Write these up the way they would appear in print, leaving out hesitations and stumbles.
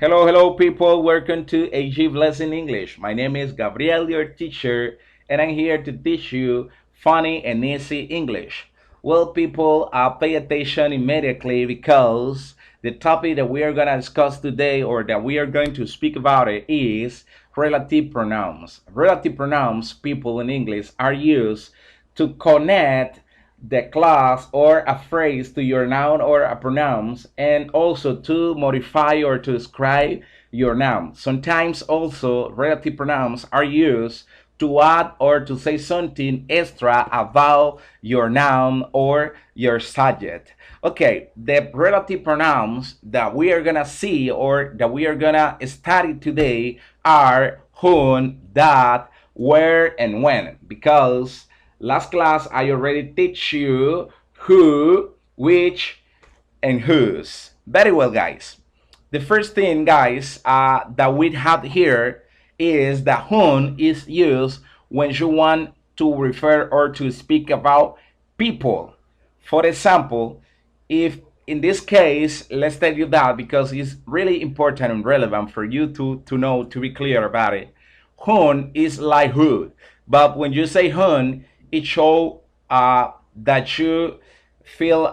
Hello, people. Welcome to AG Lesson English. My name is Gabriel, your teacher, and I'm here to teach you funny and easy English. Well, people, pay attention immediately because the topic that we are going to discuss today or that we are going to speak about it is relative pronouns. Relative pronouns, people in English, are used to connect the class or a phrase to your noun or a pronouns, and also to modify or to describe your noun. Sometimes also relative pronouns are used to add or to say something extra about your noun or your subject. Okay, the relative pronouns that we are gonna see or that we are gonna study today are whom, that, where, and when, because last class, I already teach you who, which, and whose. Very well, guys. The first thing, guys, that we have here is that whom is used when you want to refer or to speak about people. For example, if in this case, let's tell you that because it's really important and relevant for you to know, to be clear about it. Whom is like who, but when you say whom, it shows that you feel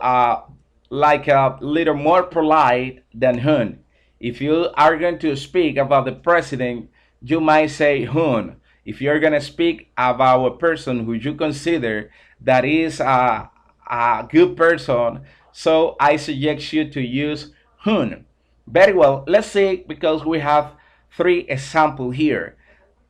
like a little more polite than whom. If you are going to speak about the president, you might say whom. If you're going to speak about a person who you consider that is a good person, so I suggest you to use whom. Very well, let's see because we have three examples here.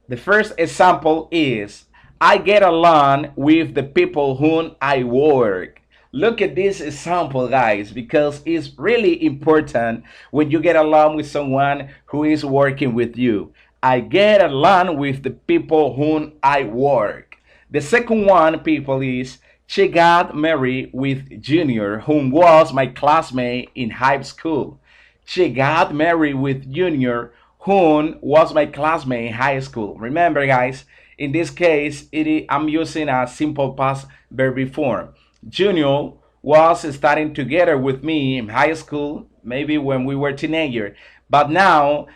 The first example is I get along with the people whom I work. Look at this example, guys, because it's really important when you get along with someone who is working with you. I get along with the people whom I work. The second one, people, is she got married with Junior, whom was my classmate in high school. She got married with Junior, whom was my classmate in high school. Remember, guys, in this case, I'm using a simple past verb form. Junior was studying together with me in high school, maybe when we were teenagers. But now,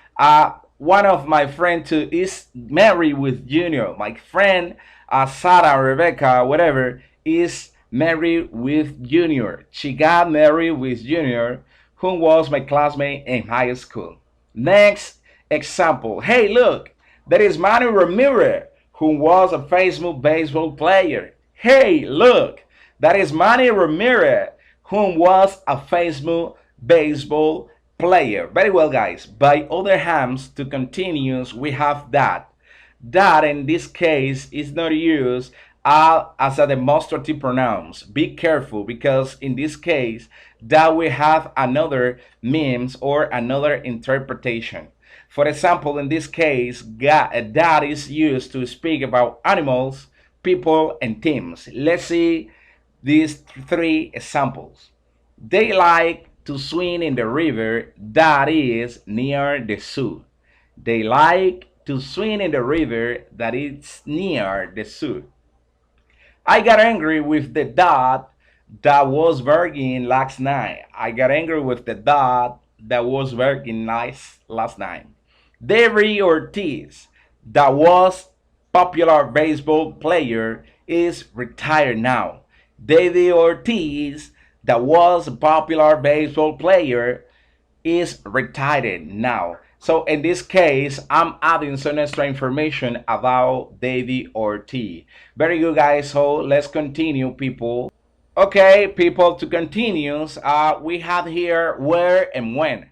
one of my friends too is married with Junior. My friend Sarah, Rebecca, whatever, is married with Junior. She got married with Junior, who was my classmate in high school. Next example. Hey, look, there is Manny Ramirez, who was a Facebook baseball player. Hey, look, that is Manny Ramirez, who was a Facebook baseball player. Very well, guys. By other hands, to continues, we have that. That in this case is not used as a demonstrative pronouns. Be careful because in this case, that we have another means or another interpretation. For example, in this case, that is used to speak about animals, people, and things. Let's see these three examples. They like to swim in the river that is near the zoo. They like to swim in the river that is near the zoo. I got angry with the dog that was working last night. I got angry with the dog that was working last night. David Ortiz, that was popular baseball player, is retired now. David Ortiz, that was a popular baseball player, is retired now. So in this case, I'm adding some extra information about David Ortiz. Very good, guys. So let's continue, people. Okay, people, to continue, we have here where and when.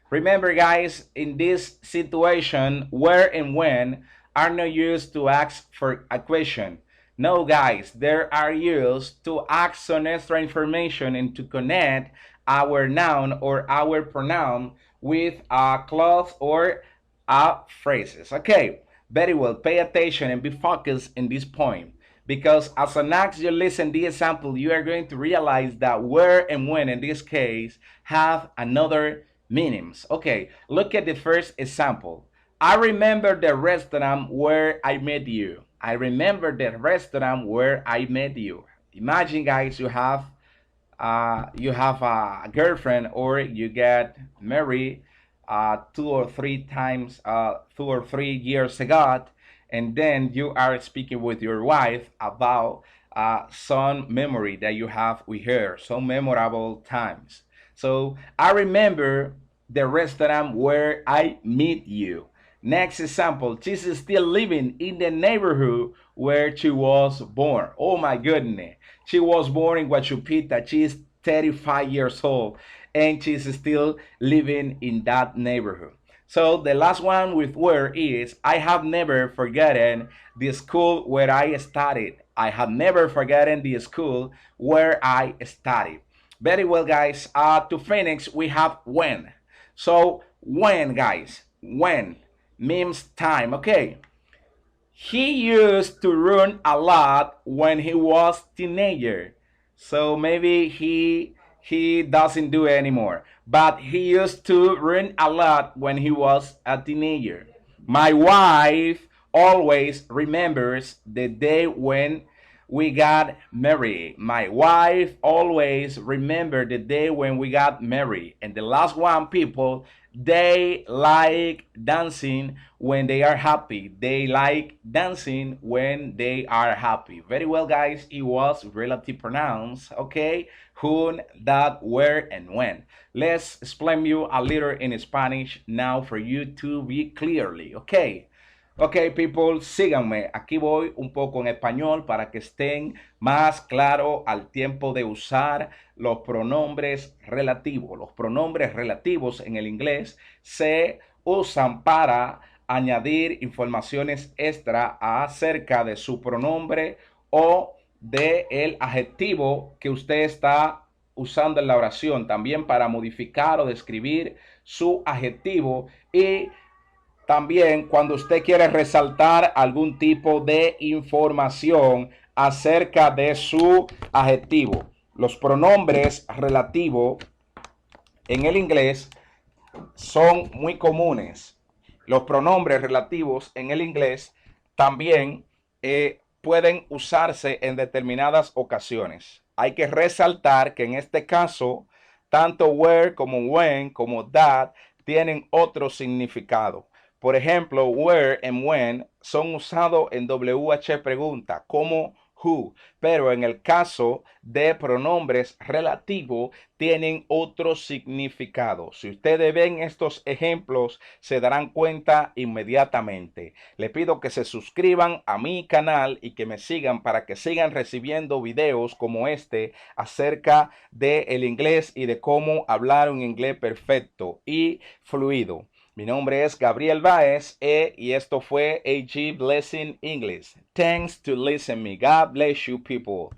Remember, guys, in this situation, where and when are not used to ask for a question. No, guys, they are used to ask some extra information and to connect our noun or our pronoun with a clause or phrases. Okay, very well. Pay attention and be focused in this point. Because as an act you listen the example, you are going to realize that where and when in this case have another meanings. Okay, look at the first example. I remember the restaurant where I met you. I remember the restaurant where I met you. Imagine, guys, you have a girlfriend or you get married two or three years ago, and then you are speaking with your wife about some memory that you have with her, some memorable times. So I remember the restaurant where I meet you. Next example, she's still living in the neighborhood where she was born. Oh my goodness. She was born in Huachupita. She's 35 years old and she's still living in that neighborhood. So the last one with where is I have never forgotten the school where I studied. I have never forgotten the school where I studied. Very well, guys. To finish, we have when. So when, guys, when means time. Okay. He used to run a lot when he was teenager. So maybe he doesn't do it anymore. But he used to run a lot when he was a teenager. My wife always remembers the day when we got married. My wife always remember the day when we got married. And the last one, people, they like dancing when they are happy. They like dancing when they are happy. Very well, guys. It was relative pronouns, okay? Who, that, where, and when. Let's explain you a little in Spanish now for you to be clearly, okay? Ok, people, síganme. Aquí voy un poco en español para que estén más claro al tiempo de usar los pronombres relativos. Los pronombres relativos en el inglés se usan para añadir informaciones extra acerca de su pronombre o de el adjetivo que usted está usando en la oración. También para modificar o describir su adjetivo y también cuando usted quiere resaltar algún tipo de información acerca de su adjetivo. Los pronombres relativos en el inglés son muy comunes. Los pronombres relativos en el inglés también pueden usarse en determinadas ocasiones. Hay que resaltar que en este caso, tanto where como when como that tienen otro significado. Por ejemplo, where and when son usados en WH pregunta como who, pero en el caso de pronombres relativos tienen otro significado. Si ustedes ven estos ejemplos, se darán cuenta inmediatamente. Le pido que se suscriban a mi canal y que me sigan para que sigan recibiendo videos como este acerca del inglés y de cómo hablar un inglés perfecto y fluido. Mi nombre es Gabriel Baez y esto fue AG Blessing English. Thanks to listen me. God bless you people.